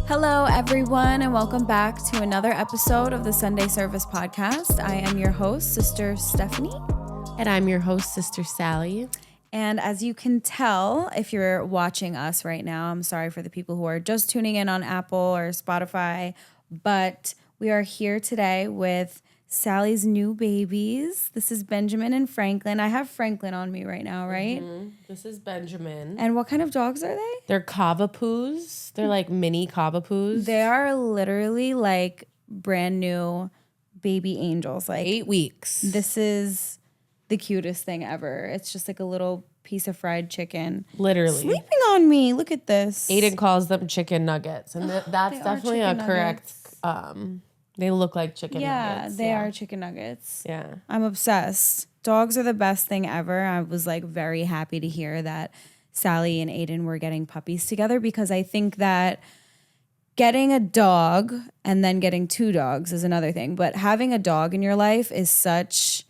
Hello, everyone, and welcome back to another episode of the Sunday Service Podcast. I am your host, Sister Stephanie. And I'm your host, Sister Sally. And as you can tell, if you're watching us right now, I'm sorry for the people who are just tuning in on Apple or Spotify, but we are here today with Sally's new babies. This is Benjamin and Franklin. I have Franklin on me right now, right? Mm-hmm. This is Benjamin. And what kind of dogs are they? They're Cavapoos. They're like mini Cavapoos. They are literally like brand new baby angels. Like 8 weeks. This is the cutest thing ever. It's just like a little piece of fried chicken. Literally. Sleeping on me. Look at this. Aiden calls them chicken nuggets. And that's They are definitely a chicken correct, they look like chicken Yeah, nuggets. they are chicken nuggets. Yeah. I'm obsessed. Dogs are the best thing ever. I was like very happy to hear that Sally and Aiden were getting puppies together because I think that getting a dog and then getting 2 dogs is another thing. But having a dog in your life is such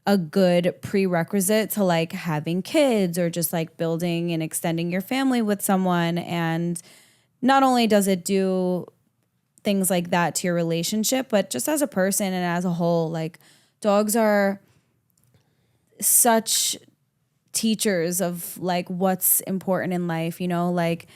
a good prerequisite to like having kids or just like building and extending your family with someone. And not only does it do things like that to your relationship, but just as a person and as a whole, like dogs are such teachers of like what's important in life, you know, like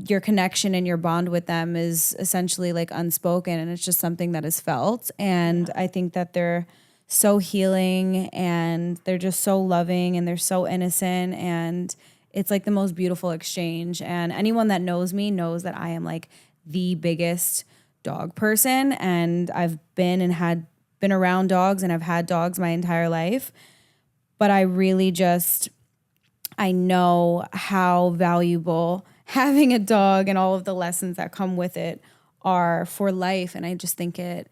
your connection and your bond with them is essentially like unspoken and it's just something that is felt. And I think that they're so healing and they're just so loving and they're so innocent and it's like the most beautiful exchange. And anyone that knows me knows that I am like the biggest dog person and I've been around dogs and I've had dogs my entire life. But I really I know how valuable having a dog and all of the lessons that come with it are for life. And I just think it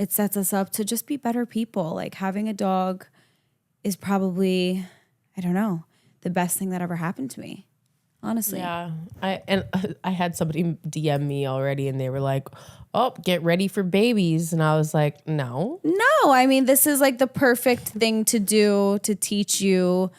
sets us up to just be better people. Like having a dog is probably, I don't know, the best thing that ever happened to me, honestly. Yeah. I had somebody DM me already and they were like, oh, get ready for babies. And I was like, no. No, I mean, this is like the perfect thing to do to teach you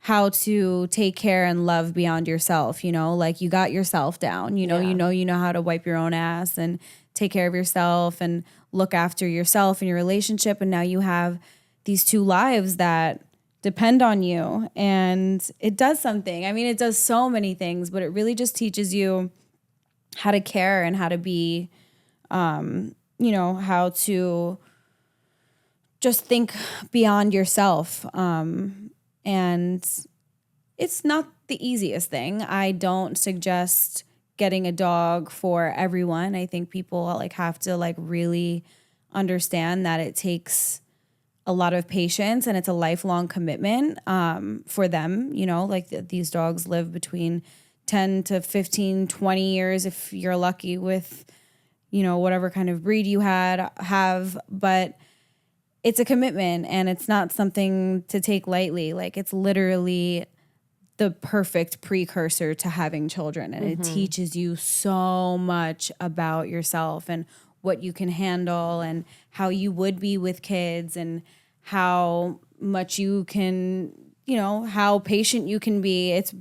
how to take care and love beyond yourself, you know, like you got yourself down, you know, you know how to wipe your own ass and take care of yourself and look after yourself and your relationship. And now you have these 2 lives that depend on you and it does something. I mean, it does so many things, but it really just teaches you how to care and how to be, you know, how to just think beyond yourself. And it's not the easiest thing. I don't suggest getting a dog for everyone. I think people like have to like really understand that it takes a lot of patience and it's a lifelong commitment for them. You know, like these dogs live between 10 to 15, 20 years if you're lucky with, you know, whatever kind of breed you have. But it's a commitment and it's not something to take lightly. Like it's literally the perfect precursor to having children. And it teaches you so much about yourself and what you can handle and how you would be with kids and how much you can, you know, how patient you can be. It's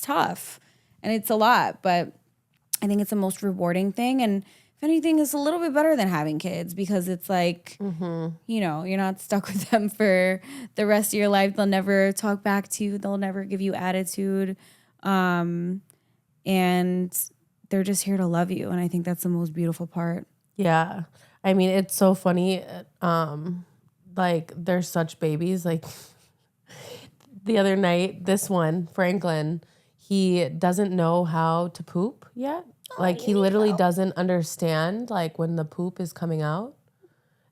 tough and it's a lot, but I think it's the most rewarding thing. And if anything, it's a little bit better than having kids because it's like, you know, you're not stuck with them for the rest of your life. They'll never talk back to you. They'll never give you attitude. And they're just here to love you. And I think that's the most beautiful part. Yeah. I mean, it's so funny. Like they're such babies. Like the other night, this one, Franklin, he doesn't know how to poop yet. Like he literally doesn't understand like when the poop is coming out.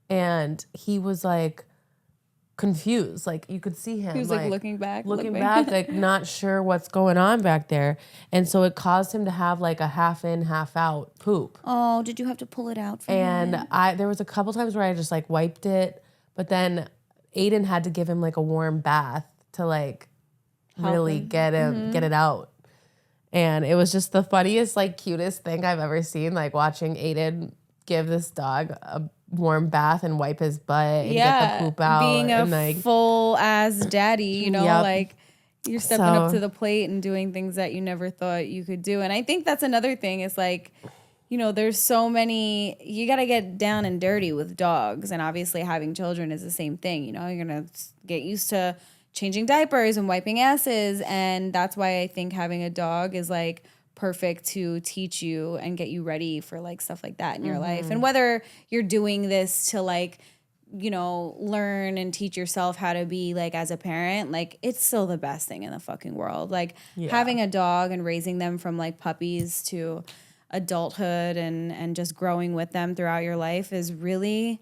And he was like confused. Like you could see him. He was like looking back, like not sure what's going on back there. And so it caused him to have like a half in, half out poop. Oh, did you have to pull it out for him? And there was a couple times where I just like wiped it, but then Aiden had to give him like a warm bath to like really get it out. And it was just the funniest, like cutest thing I've ever seen, like watching Aiden give this dog warm bath and wipe his butt and get the poop out. Being a and like full ass daddy, you know, Yep. like you're stepping up to the plate and doing things that you never thought you could do. And I think that's another thing is like, you know, there's so many, you got to get down and dirty with dogs. And obviously having children is the same thing. You know, you're going to get used to changing diapers and wiping asses. And that's why I think having a dog is like perfect to teach you and get you ready for like stuff like that in your life. And whether you're doing this to like, you know, learn and teach yourself how to be like as a parent, like it's still the best thing in the fucking world. Like having a dog and raising them from like puppies to adulthood and just growing with them throughout your life is really,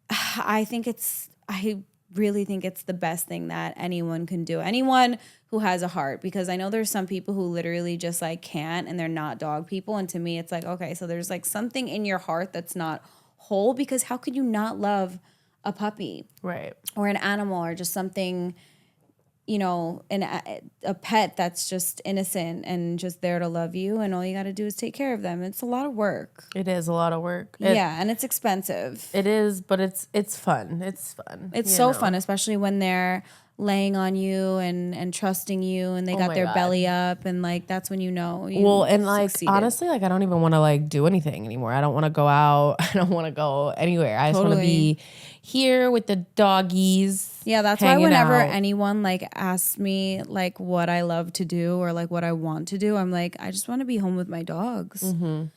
I really think it's the best thing that anyone can do. Anyone who has a heart, because I know there's some people who literally just like can't and they're not dog people. And to me, it's like, okay, so there's like something in your heart that's not whole, because how could you not love a puppy? Right. Or an animal or just something, you know, a pet that's just innocent and just there to love you, and all you got to do is take care of them. It's a lot of work. It is a lot of work. And it's expensive. It is, but it's fun. It's fun. It's so fun, especially when they're laying on you and trusting you, and they got their belly up, and like that's when you know you and like succeeded. honestly, like I don't even want to like do anything anymore. I don't want to go out. I don't want to go anywhere. I just want to be here with the doggies. Yeah, that's why whenever anyone like asks me like what I love to do or like what I want to do, I'm like, I just want to be home with my dogs. And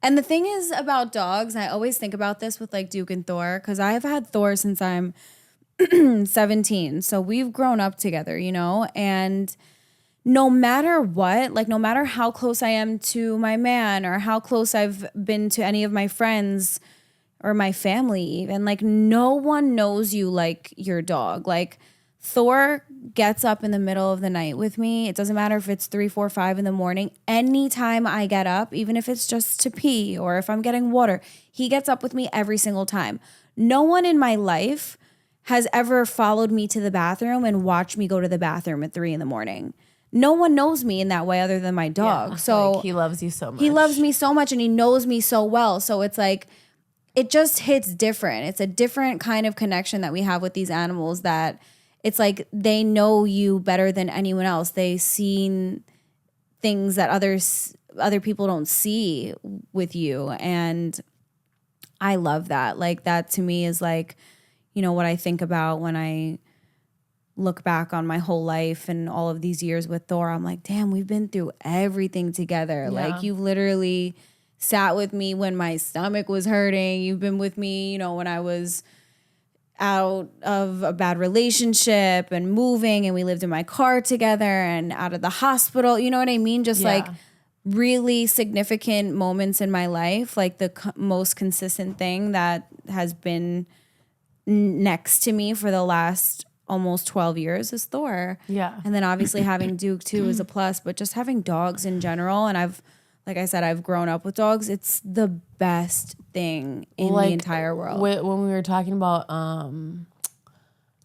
the thing is about dogs, and I always think about this with like Duke and Thor, because I have had Thor since I'm 17. So we've grown up together, you know, and no matter what, like no matter how close I am to my man or how close I've been to any of my friends or my family even, like no one knows you like your dog. Like Thor gets up in the middle of the night with me. It doesn't matter if it's 3, 4, 5 in the morning. Anytime I get up, even if it's just to pee or if I'm getting water, he gets up with me every single time. No one in my life has ever followed me to the bathroom and watched me go to the bathroom at 3 in the morning. No one knows me in that way other than my dog. So like he loves you so much. He loves me so much and he knows me so well. So it's like, it just hits different. It's a different kind of connection that we have with these animals, that it's like they know you better than anyone else. They've seen things that other people don't see with you. And I love that. Like that to me is like, you know, what I think about when I look back on my whole life and all of these years with Thor. I'm like, damn, we've been through everything together. Yeah. Like you literally sat with me when my stomach was hurting. You've been with me, you know, when I was out of a bad relationship and moving, and we lived in my car together and out of the hospital. You know what I mean? Just like really significant moments in my life. Like the most consistent thing that has been next to me for the last almost 12 years is Thor. Yeah. And then obviously having Duke too is a plus, but just having dogs in general. And like I said, I've grown up with dogs. It's the best thing in the entire world. When we were talking about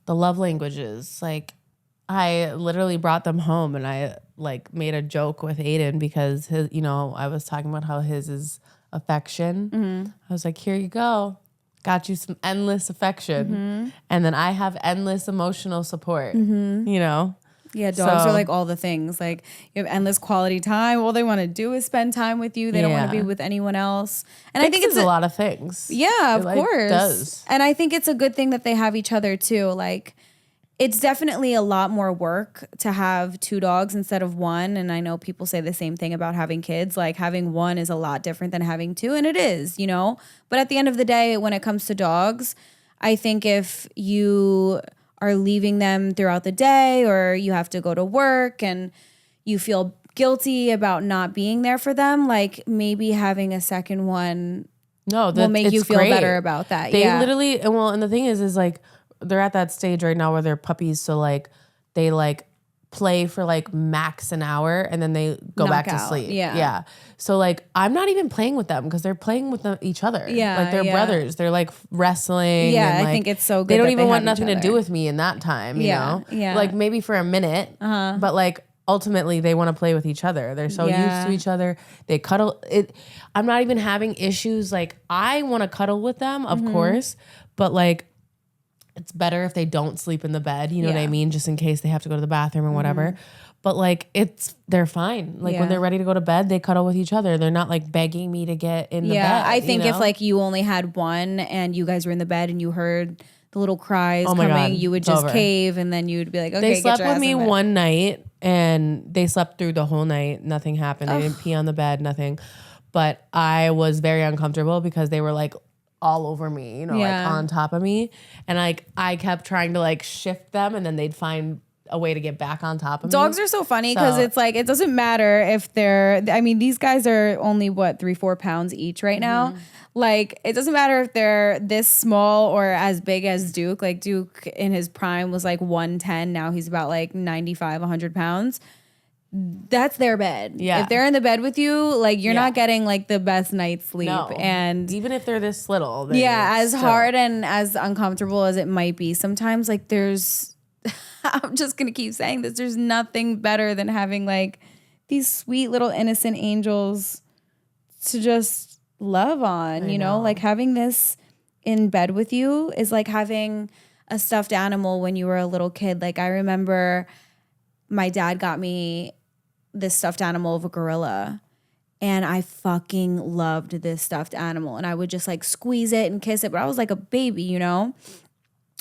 the love languages, like I literally brought them home and I like made a joke with Aiden because his, you know, I was talking about how his is affection. Mm-hmm. I was like, here you go. Got you some endless affection. Mm-hmm. And then I have endless emotional support, you know? Yeah, dogs are like all the things. Like you have endless quality time. All they want to do is spend time with you. They don't want to be with anyone else. And I think it's a lot of things. Yeah, of course. It does. And I think it's a good thing that they have each other too. Like it's definitely a lot more work to have 2 dogs instead of 1. And I know people say the same thing about having kids. Like having 1 is a lot different than having 2. And it is, you know. But at the end of the day, when it comes to dogs, I think if you are leaving them throughout the day or you have to go to work and you feel guilty about not being there for them, like maybe having a second one will make you feel better about that. They literally, and the thing is like, they're at that stage right now where they're puppies. So like they like play for like max an hour and then they go back to sleep. Yeah. So like I'm not even playing with them because they're playing with each other. Yeah. Like they're brothers. They're like wrestling. Yeah. And, I think it's so good. They don't even want nothing to do with me in that time, you know? Yeah. Like maybe for a minute. But like ultimately they want to play with each other. They're so used to each other. They cuddle. I'm not even having issues. Like, I want to cuddle with them, of course, but like, it's better if they don't sleep in the bed. You know what I mean? Just in case they have to go to the bathroom or whatever. But like, they're fine. Like when they're ready to go to bed, they cuddle with each other. They're not like begging me to get in the bed. Yeah, I think if like you only had one and you guys were in the bed and you heard the little cries coming, God, you would just cave, and then you would be like, okay, they slept with me one night and they slept through the whole night. Nothing happened. They didn't pee on the bed, nothing. But I was very uncomfortable because they were like all over me, you know, like on top of me. And like, I kept trying to like shift them, and then they'd find a way to get back on top of me. Dogs are so funny because it's like, it doesn't matter if I mean, these guys are only 3-4 pounds each right now. Like, it doesn't matter if they're this small or as big as Duke. Like, Duke in his prime was like 110. Now he's about like 95, 100 pounds. That's their bed. Yeah. If they're in the bed with you, like, you're not getting like the best night's sleep. No. And even if they're this little. As hard and as uncomfortable as it might be, sometimes like I'm just going to keep saying this. There's nothing better than having like these sweet little innocent angels to just love on, you know? Like having this in bed with you is like having a stuffed animal when you were a little kid. Like, I remember my dad got me this stuffed animal of a gorilla, and I fucking loved this stuffed animal, and I would just like squeeze it and kiss it, but I was like a baby, you know?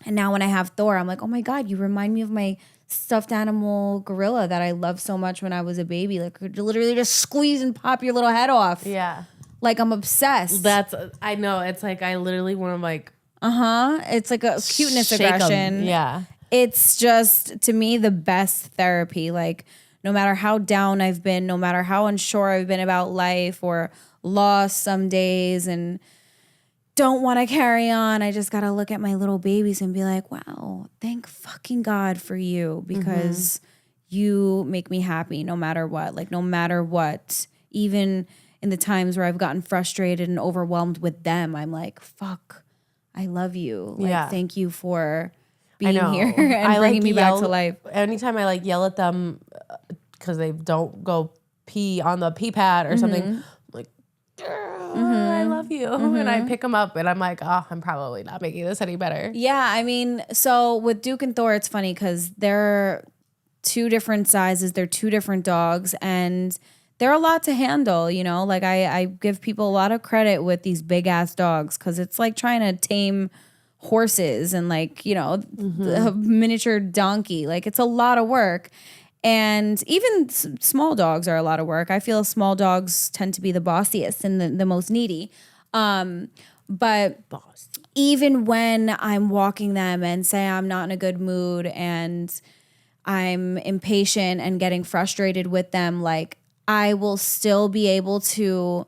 And now when I have Thor, I'm like, oh my God, you remind me of my stuffed animal gorilla that I loved so much when I was a baby. Like, could literally just squeeze and pop your little head off. Yeah. Like, I'm obsessed. I know. It's like, I literally want to like. It's like a cuteness aggression. Yeah. It's just, to me, the best therapy. Like, no matter how down I've been, no matter how unsure I've been about life or lost some days and don't want to carry on, I just got to look at my little babies and be like, wow, thank fucking God for you, because you make me happy no matter what. Like, no matter what, even in the times where I've gotten frustrated and overwhelmed with them, I'm like, fuck, I love you. Like, thank you for being here and bringing me back to life. Anytime I like yell at them because they don't go pee on the pee pad or something, I'm like, I love you. And I pick them up and I'm like, oh, I'm probably not making this any better. Yeah, I mean, so with Duke and Thor, it's funny because they're two different sizes. They're two different dogs, and they're a lot to handle, you know? Like, I give people a lot of credit with these big-ass dogs because it's like trying to tame horses and, like, you know, a miniature donkey. Like, it's a lot of work. And even small dogs are a lot of work. I feel small dogs tend to be the bossiest and the most needy. But even when I'm walking them and say I'm not in a good mood and I'm impatient and getting frustrated with them, like, I will still be able to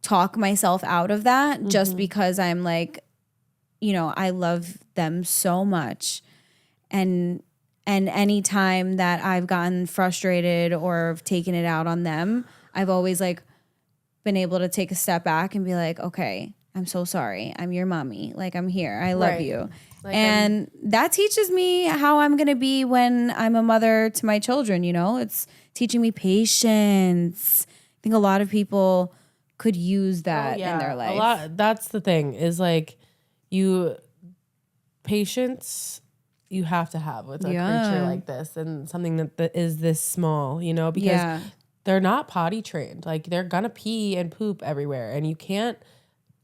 talk myself out of that just because I'm like, you know, I love them so much. And any time that I've gotten frustrated or taken it out on them, I've always like been able to take a step back and be like, okay, I'm so sorry. I'm your mommy. Like, I'm here. I love you. Like, and that teaches me how I'm going to be when I'm a mother to my children. You know, it's teaching me patience. I think a lot of people could use that in their life. That's the thing is like patience you have to have with a creature like this and something that is this small, you know, because they're not potty trained. Like, they're gonna pee and poop everywhere, and you can't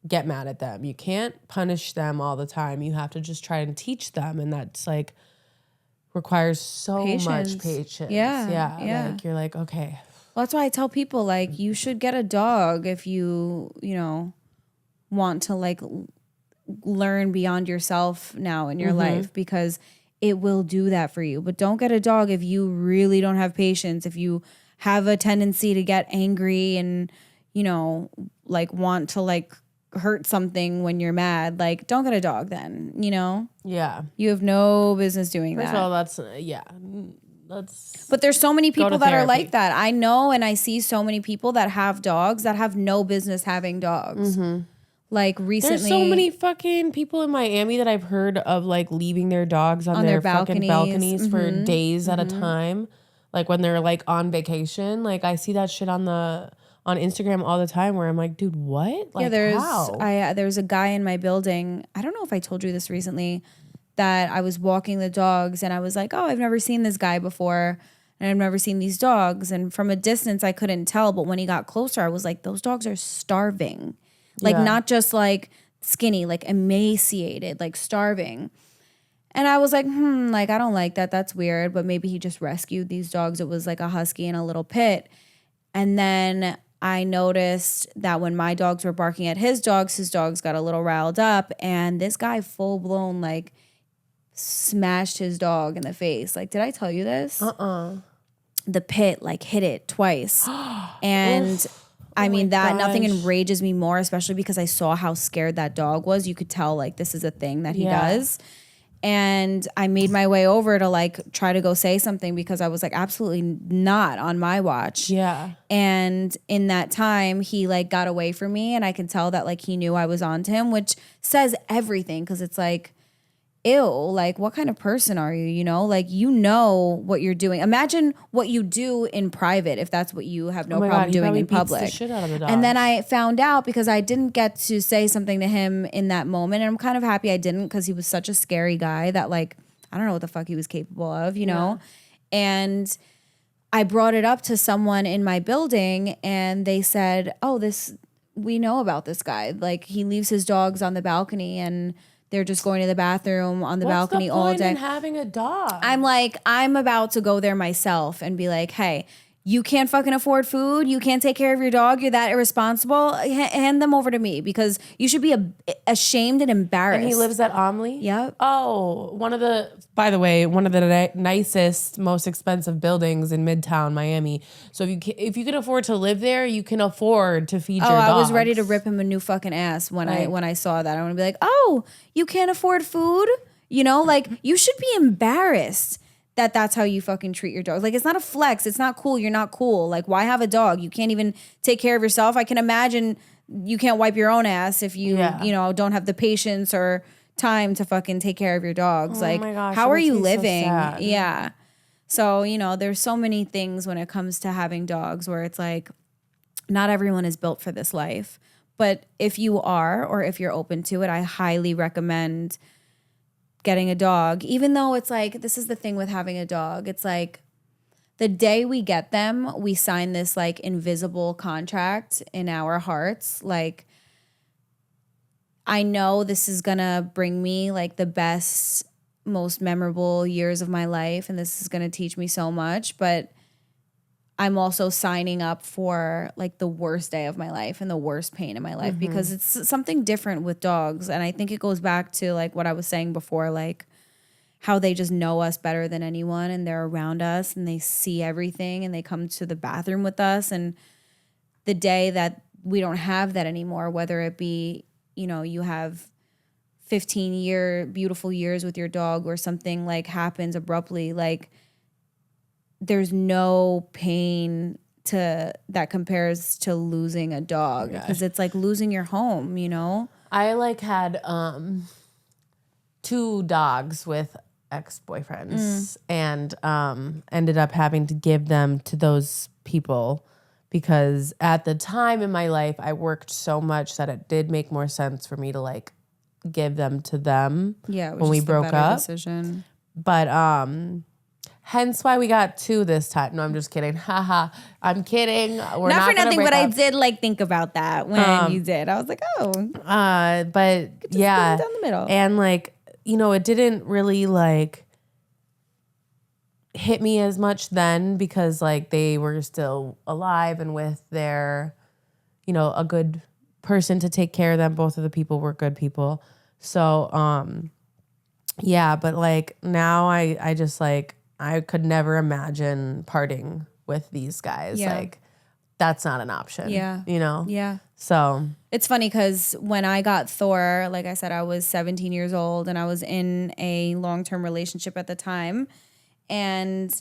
get mad at them. You can't punish them all the time. You have to just try and teach them, and that's like requires so much patience. Yeah. Like, you're like, okay. Well, that's why I tell people, like, you should get a dog if you know, want to like learn beyond yourself now in your life, because it will do that for you. But don't get a dog if you really don't have patience, if you have a tendency to get angry and, you know, like want to like hurt something when you're mad. Like, don't get a dog then, you know? Yeah. You have no business doing that. First of all, but there's so many people that are like that. I know, and I see so many people that have dogs that have no business having dogs. Like, recently, there's so many fucking people in Miami that I've heard of like leaving their dogs on their fucking balconies for days at a time. like when they're like on vacation. Like I see that shit on Instagram all the time where I'm like, dude, what? Like, there's a guy in my building. I don't know if I told you this recently, that I was walking the dogs and I was like, oh, I've never seen this guy before and I've never seen these dogs. And from a distance, I couldn't tell. But when he got closer, I was like, those dogs are starving. Like not just like skinny, like emaciated, like starving. And I was like, like, I don't like that. That's weird. But maybe he just rescued these dogs. It was like a husky and a little pit. And then I noticed that when my dogs were barking at his dogs got a little riled up. And this guy full blown like smashed his dog in the face. Like, did I tell you this? The pit like hit it twice. And I mean, nothing enrages me more, especially because I saw how scared that dog was. You could tell like this is a thing that he does. And I made my way over to like try to go say something because I was like, absolutely not on my watch. Yeah. And in that time, he like got away from me, and I could tell that like he knew I was on to him, which says everything, because it's like, ew, like what kind of person are you? You know, like you know what you're doing. Imagine what you do in private if that's what you have no problem doing in public. Beats the shit out of the dog. And then I found out because I didn't get to say something to him in that moment, and I'm kind of happy I didn't, because he was such a scary guy that like I don't know what the fuck he was capable of, you know? And I brought it up to someone in my building, and they said, oh, we know about this guy. Like he leaves his dogs on the balcony and they're just going to the bathroom on the balcony all day. What's the point in having a dog? I'm like, I'm about to go there myself and be like, hey, you can't fucking afford food. You can't take care of your dog. You're that irresponsible. Hand them over to me, because you should be ashamed and embarrassed. And he lives at Omley? Yep. Oh, by the way, one of the nicest, most expensive buildings in Midtown Miami. So if you can afford to live there, you can afford to feed your dogs. I was ready to rip him a new fucking ass when I saw that. I want to be like, oh, you can't afford food? You know, like you should be embarrassed that's how you fucking treat your dog. Like, it's not a flex. It's not cool. You're not cool. Like, why have a dog? You can't even take care of yourself. I can imagine you can't wipe your own ass if you don't have the patience or time to fucking take care of your dogs. Like, my gosh, how are you living? So sad. Yeah. So, there's so many things when it comes to having dogs where it's like, not everyone is built for this life. But if you are, or if you're open to it, I highly recommend getting a dog, even though it's like, this is the thing with having a dog. It's like the day we get them, we sign this like invisible contract in our hearts. Like, I know this is gonna bring me like the best, most memorable years of my life, and this is gonna teach me so much, but I'm also signing up for like the worst day of my life and the worst pain in my life, because it's something different with dogs. And I think it goes back to like what I was saying before, like how they just know us better than anyone, and they're around us and they see everything, and they come to the bathroom with us. And the day that we don't have that anymore, whether it be, you have 15-year beautiful years with your dog, or something like happens abruptly, like there's no pain that compares to losing a dog, because it's like losing your home, I like had 2 dogs with ex-boyfriends and ended up having to give them to those people, because at the time in my life I worked so much that it did make more sense for me to like give them to them when we broke up. Decision. But hence why we got 2 this time. No, I'm just kidding. Haha. I'm kidding. We're not for nothing, but up. I did like think about that when you did. I was like, oh. But yeah. Down the middle. And like, it didn't really like hit me as much then, because like they were still alive and with their, a good person to take care of them. Both of the people were good people. So, yeah, but like now I just like, I could never imagine parting with these guys. Yeah. Like, that's not an option. Yeah. Yeah. So it's funny because when I got Thor, like I said, I was 17 years old and I was in a long-term relationship at the time. And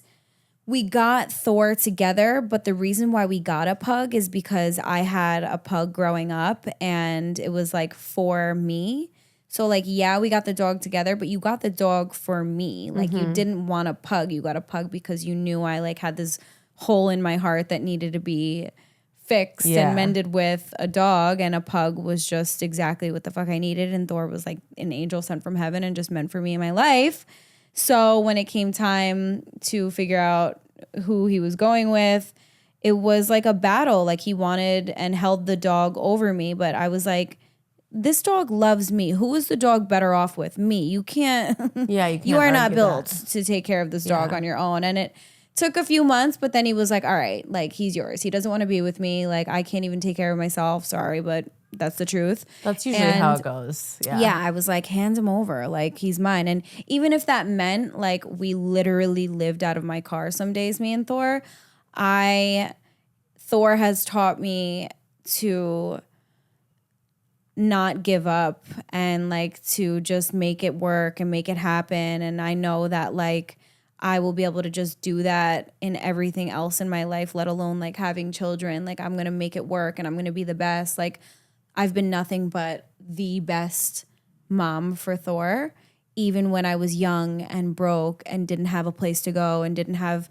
we got Thor together, but the reason why we got a pug is because I had a pug growing up and it was like for me. So like, yeah, we got the dog together, but you got the dog for me. Like you didn't want a pug. You got a pug because you knew I like had this hole in my heart that needed to be fixed and mended with a dog, and a pug was just exactly what the fuck I needed. And Thor was like an angel sent from heaven and just meant for me in my life. So when it came time to figure out who he was going with, it was like a battle. Like he wanted and held the dog over me, but I was like, this dog loves me. Who is the dog better off with? Me. You can't. Yeah, you can't. You are not built that. to take care of this dog on your own. And it took a few months, but then he was like, all right, like he's yours. He doesn't want to be with me. Like I can't even take care of myself. Sorry, but that's the truth. That's usually how it goes. Yeah. Yeah, I was like, hand him over. Like he's mine. And even if that meant like we literally lived out of my car some days, me and Thor, Thor has taught me to not give up and like to just make it work and make it happen. And I know that like I will be able to just do that in everything else in my life, let alone like having children. Like I'm going to make it work and I'm going to be the best. Like I've been nothing but the best mom for Thor, even when I was young and broke and didn't have a place to go and didn't have,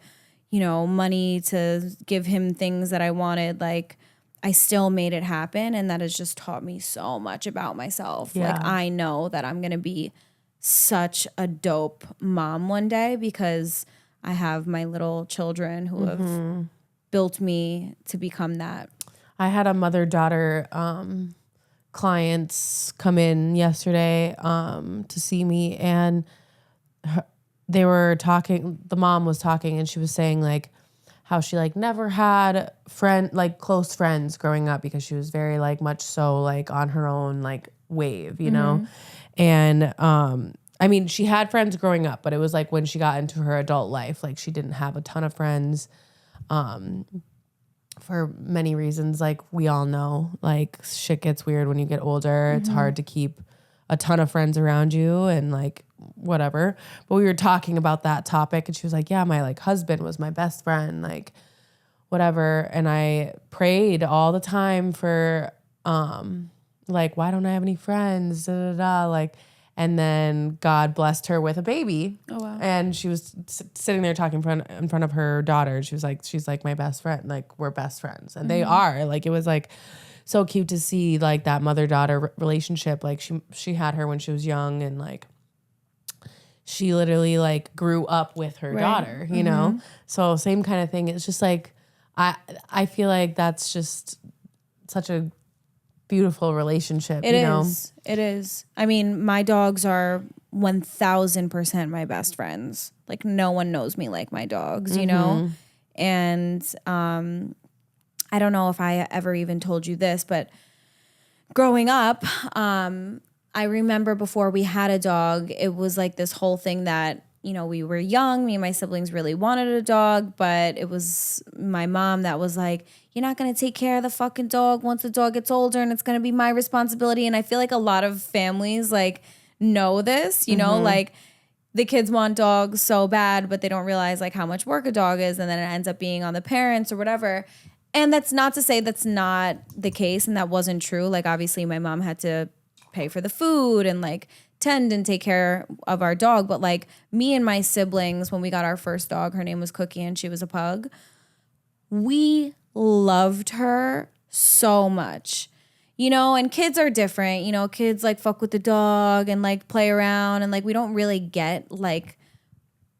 you know, money to give him things that I wanted. Like I still made it happen, and that has just taught me so much about myself. Yeah. Like I know that I'm going to be such a dope mom one day because I have my little children who have built me to become that. I had a mother-daughter clients come in yesterday to see me, and they were talking. The mom was talking, and she was saying like how she like never had close friends growing up because she was very like much so like on her own like wave, you know? And I mean, she had friends growing up, but it was like when she got into her adult life, like she didn't have a ton of friends for many reasons. Like we all know, like shit gets weird when you get older. It's hard to keep a ton of friends around you and like whatever. But we were talking about that topic, and she was like, yeah, my like husband was my best friend, like whatever. And I prayed all the time for like, why don't I have any friends? Da, da, da. Like, and then God blessed her with a baby. Oh, wow. And she was sitting there talking in front of her daughter. She's like my best friend. Like we're best friends, and they are. Like it was like so cute to see like that mother-daughter relationship. Like she had her when she was young, and like she literally like grew up with her daughter, you know? So same kind of thing. It's just like, I feel like that's just such a beautiful relationship. It is. I mean, my dogs are 1000% my best friends. Like no one knows me like my dogs, you know? And I don't know if I ever even told you this, but growing up, I remember before we had a dog, it was like this whole thing that, you know, we were young, me and my siblings really wanted a dog, but it was my mom that was like, you're not going to take care of the fucking dog once the dog gets older, and it's going to be my responsibility. And I feel like a lot of families like know this, you know, like the kids want dogs so bad, but they don't realize like how much work a dog is. And then it ends up being on the parents or whatever. And that's not to say that's not the case. And that wasn't true. Like obviously my mom had to pay for the food and like tend and take care of our dog. But like me and my siblings, when we got our first dog, her name was Cookie and she was a pug. We loved her so much, you know, and kids are different, you know, kids like fuck with the dog and like play around, and like we don't really get like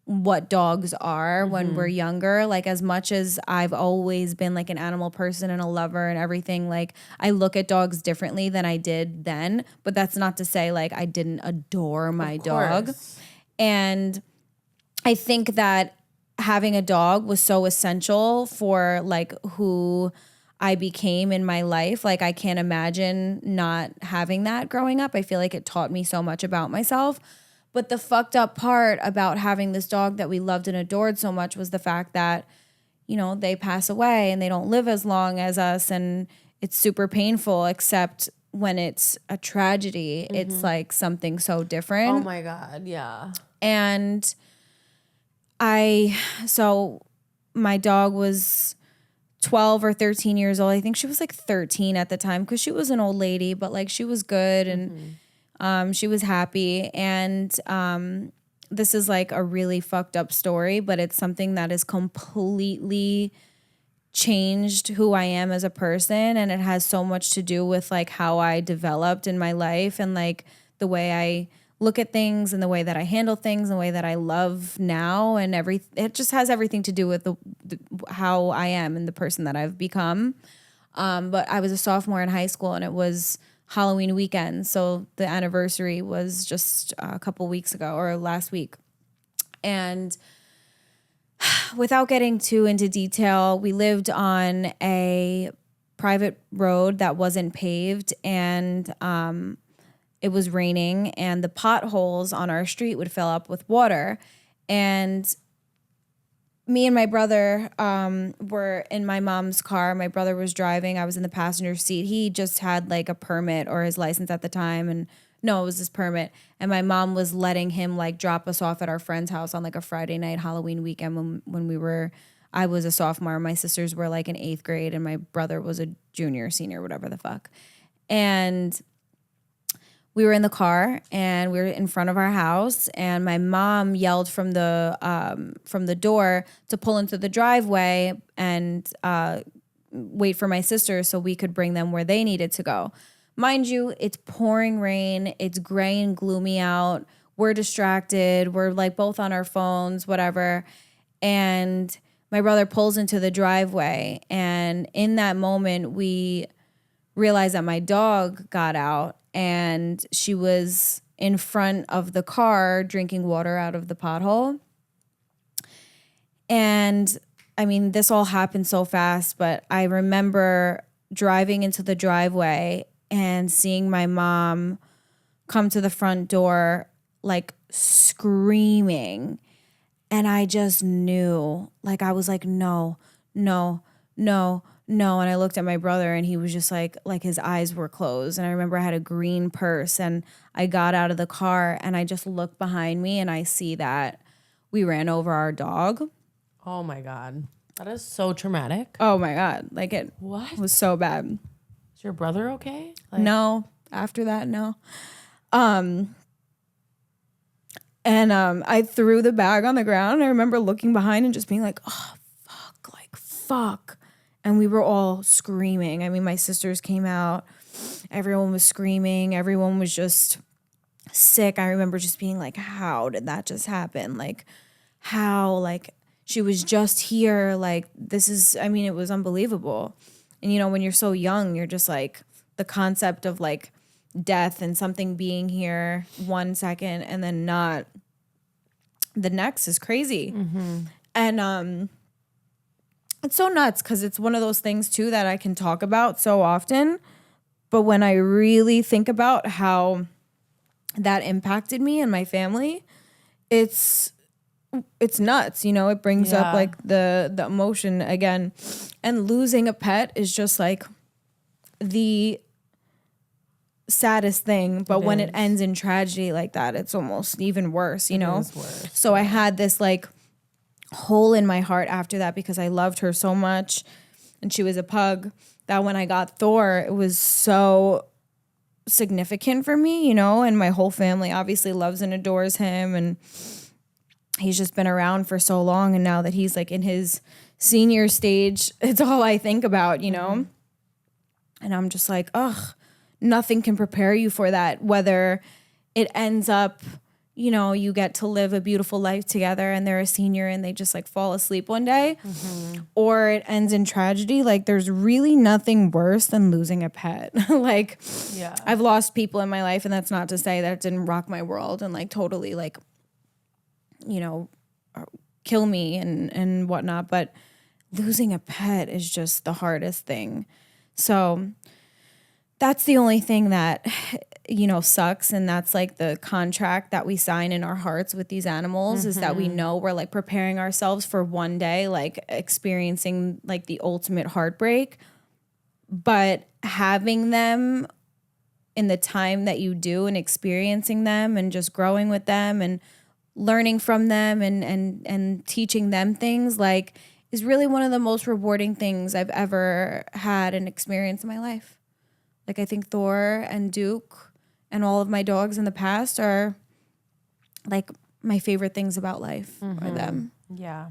what dogs are when we're younger. Like as much as I've always been like an animal person and a lover and everything, like I look at dogs differently than I did then, but that's not to say like I didn't adore my dog. And I think that having a dog was so essential for like who I became in my life. Like I can't imagine not having that growing up. I feel like it taught me so much about myself. But the fucked up part about having this dog that we loved and adored so much was the fact that, you know, they pass away and they don't live as long as us, and it's super painful, except when it's a tragedy, it's like something so different. Oh my God, yeah. And so my dog was 12 or 13 years old. I think she was like 13 at the time because she was an old lady, but like she was good. And She was happy. And this is like a really fucked up story, but it's something that has completely changed who I am as a person. And it has so much to do with like how I developed in my life and like the way I look at things and the way that I handle things and the way that I love now and it just has everything to do with how I am and the person that I've become. But I was a sophomore in high school and it was Halloween weekend. So the anniversary was just a couple weeks ago or last week. And without getting too into detail, we lived on a private road that wasn't paved and it was raining and the potholes on our street would fill up with water. And me and my brother were in my mom's car. My brother was driving. I was in the passenger seat. He just had like a permit or his license at the time. And no, it was his permit. And my mom was letting him like drop us off at our friend's house on like a Friday night Halloween weekend when I was a sophomore. My sisters were like in 8th grade and my brother was a junior, senior, whatever the fuck. And we were in the car and we were in front of our house and my mom yelled from the door to pull into the driveway and wait for my sisters so we could bring them where they needed to go. Mind you, it's pouring rain. It's gray and gloomy out. We're distracted. We're like both on our phones, whatever. And my brother pulls into the driveway. And in that moment, we realized that my dog got out and she was in front of the car drinking water out of the pothole. And I mean, this all happened so fast, but I remember driving into the driveway and seeing my mom come to the front door like screaming. And I just knew, like, I was like, no, no, no, no. And I looked at my brother and he was just like his eyes were closed. And I remember I had a green purse and I got out of the car and I just looked behind me and I see that we ran over our dog. Oh my God. That is so traumatic. Oh my God. Like it was so bad. Is your brother okay? Like, no. After that, no. And I threw the bag on the ground. I remember looking behind and just being like, oh, fuck. And we were all screaming. I mean, my sisters came out. Everyone was screaming. Everyone was just sick. I remember just being like, how did that just happen? Like, how? Like, she was just here. Like, this is, I mean, it was unbelievable. And, you know, when you're so young, you're just like, the concept of like death and something being here 1 second and then not the next is crazy. Mm-hmm. And it's so nuts because it's one of those things too that I can talk about so often, but when I really think about how that impacted me and my family, it's nuts. You know, it brings up like the emotion again. And losing a pet is just like the saddest thing, but when it ends in tragedy like that, it's almost even worse, you know? So I had this like hole in my heart after that because I loved her so much and she was a pug that when I got Thor, it was so significant for me, you know, and my whole family obviously loves and adores him and he's just been around for so long and now that he's like in his senior stage, it's all I think about, you know? And I'm just like, ugh, nothing can prepare you for that, whether it ends up, you know, you get to live a beautiful life together and they're a senior and they just like fall asleep one day, or it ends in tragedy. Like there's really nothing worse than losing a pet. Like I've lost people in my life and that's not to say that it didn't rock my world and like totally like, you know, kill me and whatnot. But losing a pet is just the hardest thing. So that's the only thing that, you know, sucks. And that's like the contract that we sign in our hearts with these animals is that we know we're like preparing ourselves for one day, like experiencing like the ultimate heartbreak. But having them in the time that you do and experiencing them and just growing with them and learning from them and teaching them things like is really one of the most rewarding things I've ever had and experienced in my life. Like I think Thor and Duke and all of my dogs in the past are like my favorite things about life are them. Yeah,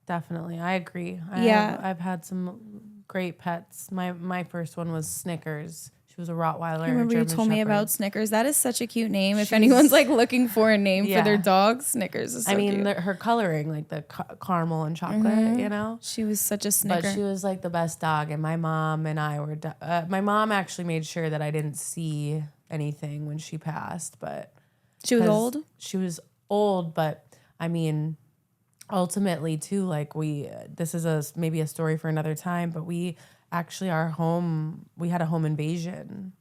definitely. I agree. I've had some great pets. My first one was Snickers. She was a Rottweiler. I remember German you told me Shepherd. about Snickers. That is such a cute name. If anyone's like looking for a name for their dog, Snickers is so cute. Her coloring, like the caramel and chocolate, you know? She was such a Snicker. But she was like the best dog. And my mom and I were, my mom actually made sure that I didn't see anything when she passed. But she was old? She was old, but I mean, ultimately too, like this is maybe a story for another time, but we actually, we had a home invasion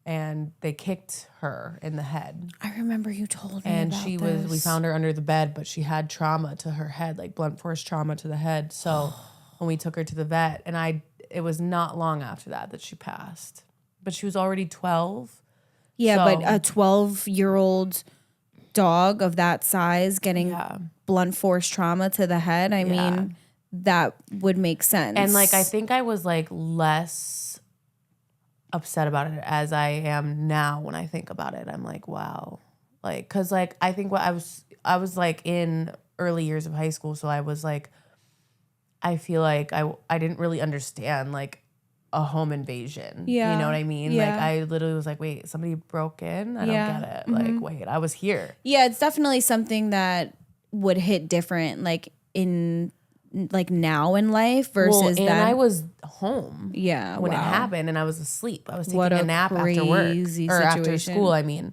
and they kicked her in the head. I remember you told me and about we found her under the bed, but she had trauma to her head, like blunt force trauma to the head. So when we took her to the vet, and it was not long after that she passed, but she was already 12. Yeah, so, but a 12-year-old dog of that size getting blunt force trauma to the head, I mean, that would make sense. And like, I think I was like less upset about it as I am now when I think about it. I'm like, wow. Like, cause like, I think I was like in early years of high school. So I was like, I feel like I didn't really understand like a home invasion. Yeah. You know what I mean? Yeah. Like I literally was like, wait, somebody broke in? I don't get it. Like, wait, I was here. Yeah. It's definitely something that would hit different, like in like now in life versus then. And I was home. Yeah. When it happened and I was asleep. I was taking what a nap after work or after school, I mean.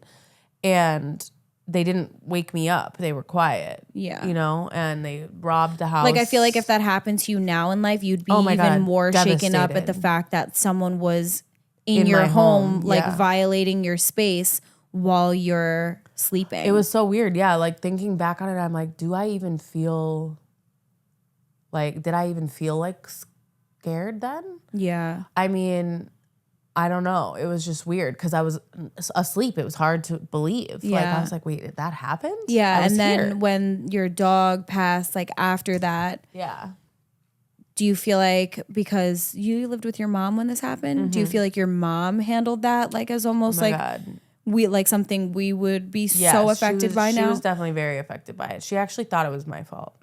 And they didn't wake me up. They were quiet. Yeah. You know, and they robbed the house. Like I feel like if that happened to you now in life, you'd be even more shaken up at the fact that someone was in your home, like violating your space while you're sleeping. It was so weird. Yeah. Like thinking back on it, I'm like, did I even feel like scared then? Yeah. I mean, I don't know. It was just weird because I was asleep. It was hard to believe. Yeah. Like I was like, wait, that happened? Yeah. And then when your dog passed, like after that. Yeah. Do you feel like, because you lived with your mom when this happened, do you feel like your mom handled that like as almost something we would be so affected by now? She was definitely very affected by it. She actually thought it was my fault.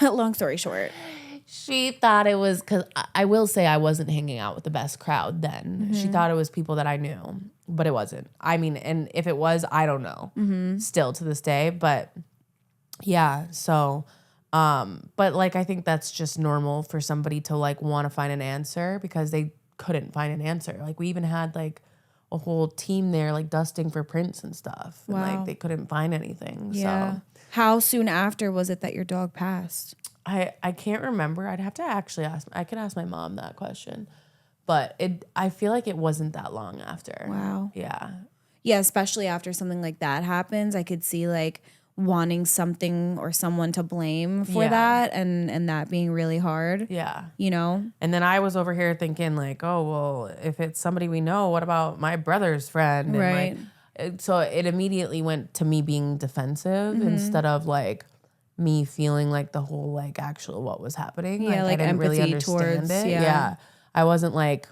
Long story short. She thought it was, because I will say I wasn't hanging out with the best crowd then. She thought it was people that I knew, but it wasn't. I mean, and if it was, I don't know. Still to this day, but yeah. So, but like I think that's just normal for somebody to like want to find an answer because they couldn't find an answer. Like we even had like a whole team there like dusting for prints and stuff, and like they couldn't find anything. Yeah. So how soon after was it that your dog passed? I can't remember. I'd have to actually ask. I could ask my mom that question, but I feel like it wasn't that long after. Wow. Yeah. Yeah, especially after something like that happens, I could see like wanting something or someone to blame for that, and that being really hard. Yeah. You know? And then I was over here thinking like, oh, well, if it's somebody we know, what about my brother's friend? Right. And like, so it immediately went to me being defensive instead of like me feeling like the whole like actual what was happening. Yeah, like I didn't really understand towards, it. Yeah. I wasn't like,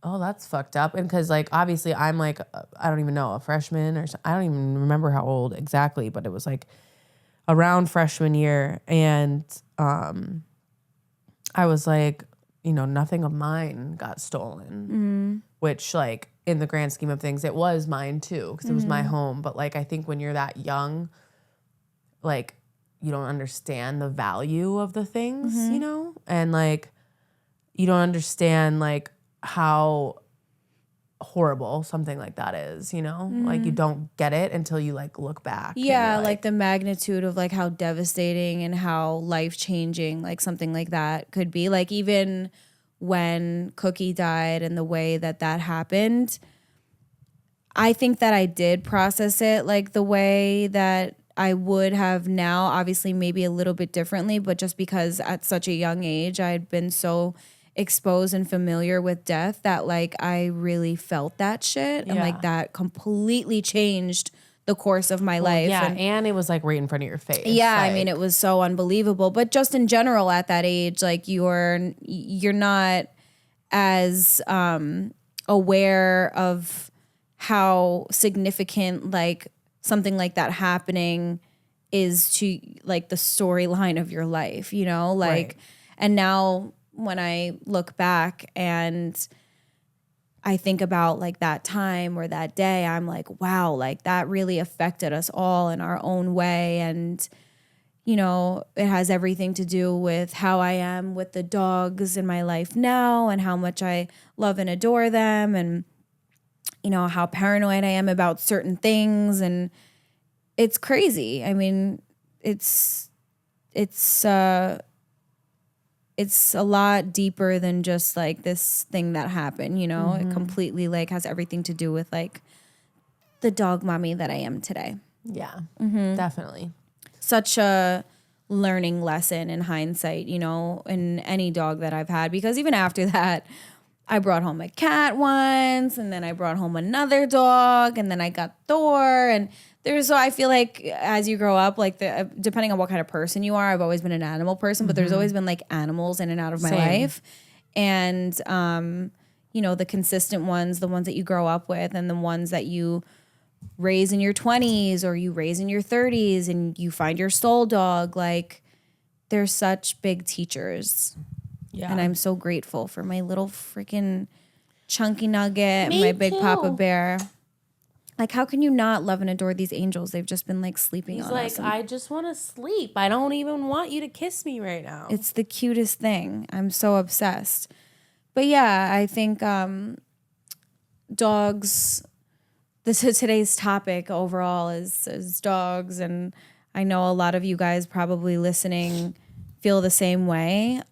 oh, that's fucked up. And because like obviously I'm like, I don't even know, a freshman or I don't even remember how old exactly, but it was like around freshman year. And I was like, you know, nothing of mine got stolen, which like in the grand scheme of things, it was mine too, because it was my home. But like, I think when you're that young, like, you don't understand the value of the things, you know? And like, you don't understand like how horrible something like that is, you know? Like you don't get it until you like look back. Yeah, like the magnitude of like how devastating and how life-changing like something like that could be. Like even when Cookie died and the way that happened, I think that I did process it like the way that I would have now, obviously maybe a little bit differently, but just because at such a young age I had been so exposed and familiar with death that like I really felt that shit, and like that completely changed the course of my life. Yeah, and it was like right in front of your face. Yeah, like, I mean it was so unbelievable. But just in general at that age, like you're not as aware of how significant like something like that happening is to like the storyline of your life, you know, like, Right. and now when I look back and I think about like that time or that day, I'm like, wow, like that really affected us all in our own way. And, you know, it has everything to do with how I am with the dogs in my life now and how much I love and adore them and, you know, how paranoid I am about certain things. And it's crazy. I mean, it's a lot deeper than just like this thing that happened, you know. It completely like has everything to do with like the dog mommy that I am today. Yeah, definitely. Such a learning lesson in hindsight, you know, in any dog that I've had, because even after that I brought home a cat once, and then I brought home another dog, and then I got Thor. And so I feel like as you grow up, like depending on what kind of person you are, I've always been an animal person, but there's always been like animals in and out of my life. And, you know, the consistent ones, the ones that you grow up with and the ones that you raise in your 20s or you raise in your 30s and you find your soul dog, like they're such big teachers. Yeah. And I'm so grateful for my little freaking chunky nugget, Me my big too. Papa Bear. Like, how can you not love and adore these angels? They've just been like sleeping He's on like, us. I just want to sleep. I don't even want you to kiss me right now. It's the cutest thing. I'm so obsessed. But yeah, I think dogs. This is today's topic overall is dogs, and I know a lot of you guys probably listening feel the same way.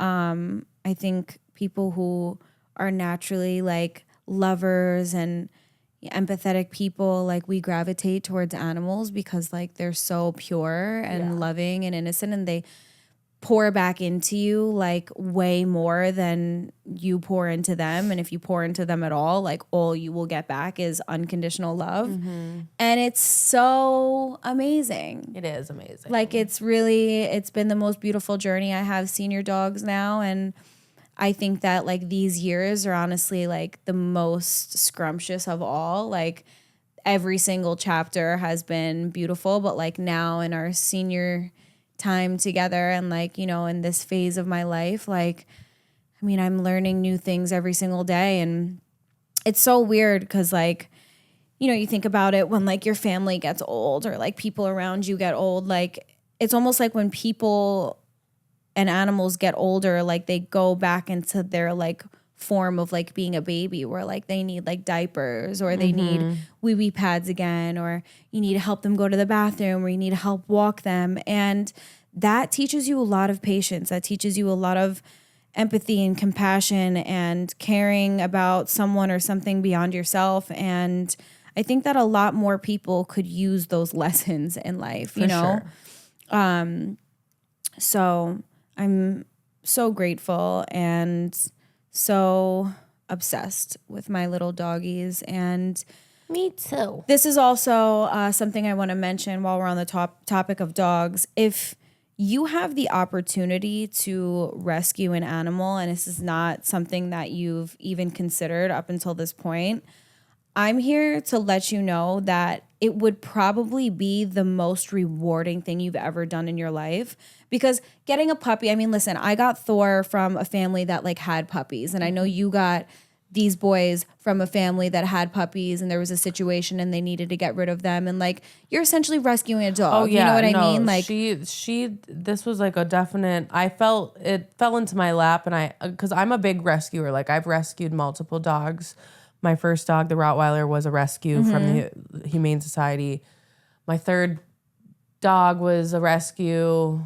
I think people who are naturally like lovers and empathetic people, like we gravitate towards animals because like they're so pure and loving and innocent, and they pour back into you like way more than you pour into them. And if you pour into them at all, like all you will get back is unconditional love. And it's so amazing. It is amazing. Like it's been the most beautiful journey. I have senior dogs now, and I think that like these years are honestly like the most scrumptious of all. Like every single chapter has been beautiful, but like now in our senior time together and like, you know, in this phase of my life, like, I mean, I'm learning new things every single day. And it's so weird because like, you know, you think about it when like your family gets old or like people around you get old, like it's almost like when people and animals get older, like they go back into their like form of like being a baby where like they need like diapers or they need wee wee pads again, or you need to help them go to the bathroom or you need to help walk them. And that teaches you a lot of patience. That teaches you a lot of empathy and compassion and caring about someone or something beyond yourself. And I think that a lot more people could use those lessons in life, you know? Sure. So I'm so grateful and so obsessed with my little doggies. And Me too. this is also something I want to mention while we're on the topic of dogs. If you have the opportunity to rescue an animal, and this is not something that you've even considered up until this point, I'm here to let you know that it would probably be the most rewarding thing you've ever done in your life. Because getting a puppy, I mean, listen, I got Thor from a family that like had puppies. And I know you got these boys from a family that had puppies and there was a situation and they needed to get rid of them. And like, you're essentially rescuing a dog. Oh yeah, you know what no, I mean? Like she this was like a definite, it fell into my lap, and because I'm a big rescuer. Like I've rescued multiple dogs. My first dog, the Rottweiler, was a rescue from the Humane Society. My third dog was a rescue.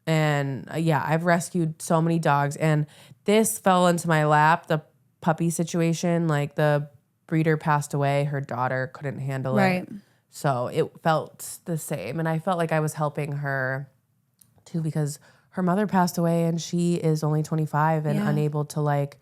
And I've rescued so many dogs. And this fell into my lap, the puppy situation. Like the breeder passed away. Her daughter couldn't handle it. So it felt the same. And I felt like I was helping her too, because her mother passed away and she is only 25 and unable to like,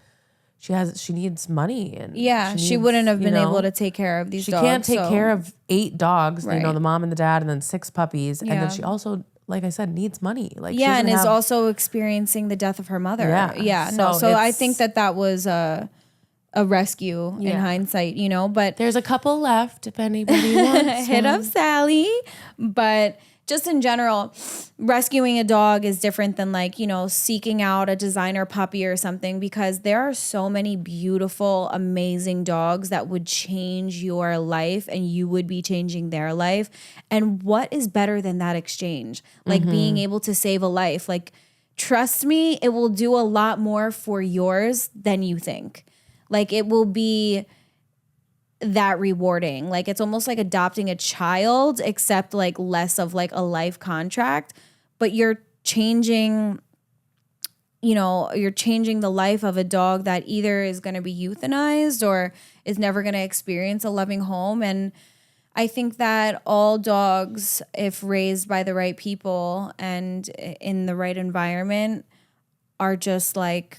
she needs money. And she wouldn't have been able to take care of these dogs. She can't take care of 8 dogs, you know, Right. the mom and the dad, and then 6 puppies. And then she also, like I said, needs money. Like she and doesn't is have- also experiencing the death of her mother. Yeah. So I it's- think that was a a rescue in hindsight, you know, but there's a couple left if anybody wants hit one. up Sally. But just in general, rescuing a dog is different than like, you know, seeking out a designer puppy or something, because there are so many beautiful, amazing dogs that would change your life and you would be changing their life. And what is better than that exchange? Like being able to save a life. Like, trust me, it will do a lot more for yours than you think. Like, it will be that rewarding. Like, it's almost like adopting a child, except like less of like a life contract, but you're changing, you know, you're changing the life of a dog that either is going to be euthanized or is never going to experience a loving home. And I think that all dogs, if raised by the right people and in the right environment, are just like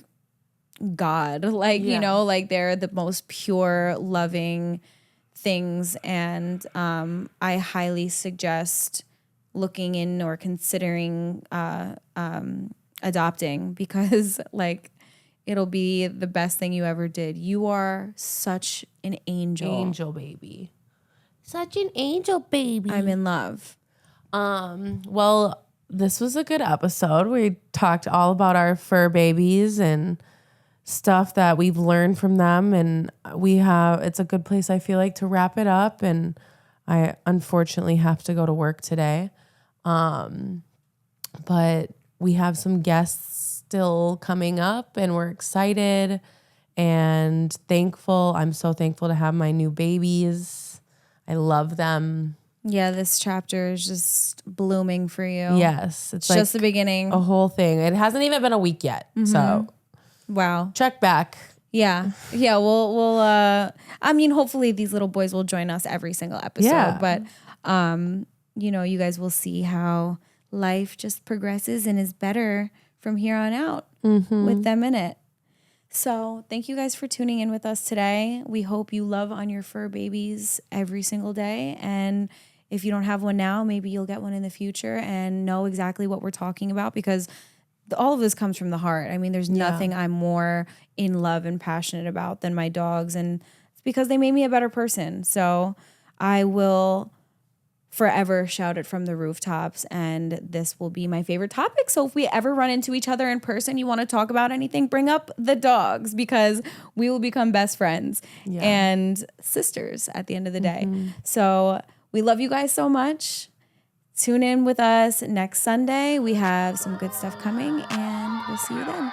God, like, you know, like they're the most pure, loving things. And I highly suggest looking in or considering adopting, because like it'll be the best thing you ever did. You are such an angel. Angel baby. Such an angel baby. I'm in love. Well, this was a good episode. We talked all about our fur babies and stuff that we've learned from them, and it's a good place, I feel like, to wrap it up. And I unfortunately have to go to work today, but we have some guests still coming up, and we're excited and thankful. I'm so thankful to have my new babies. I love them. Yeah, this chapter is just blooming for you. It's It's like just the beginning. a whole thing. It hasn't even been a week yet, so Wow. check back. Yeah. We'll I mean, hopefully these little boys will join us every single episode, but you know, you guys will see how life just progresses and is better from here on out with them in it. So thank you guys for tuning in with us today. We hope you love on your fur babies every single day. And if you don't have one now, maybe you'll get one in the future and know exactly what we're talking about, because all of this comes from the heart. I mean, there's nothing I'm more in love and passionate about than my dogs. And it's because they made me a better person. So I will forever shout it from the rooftops. And this will be my favorite topic. So if we ever run into each other in person, you want to talk about anything, bring up the dogs, because we will become best friends and sisters at the end of the day. So we love you guys so much. Tune in with us next Sunday. We have some good stuff coming, and we'll see you then.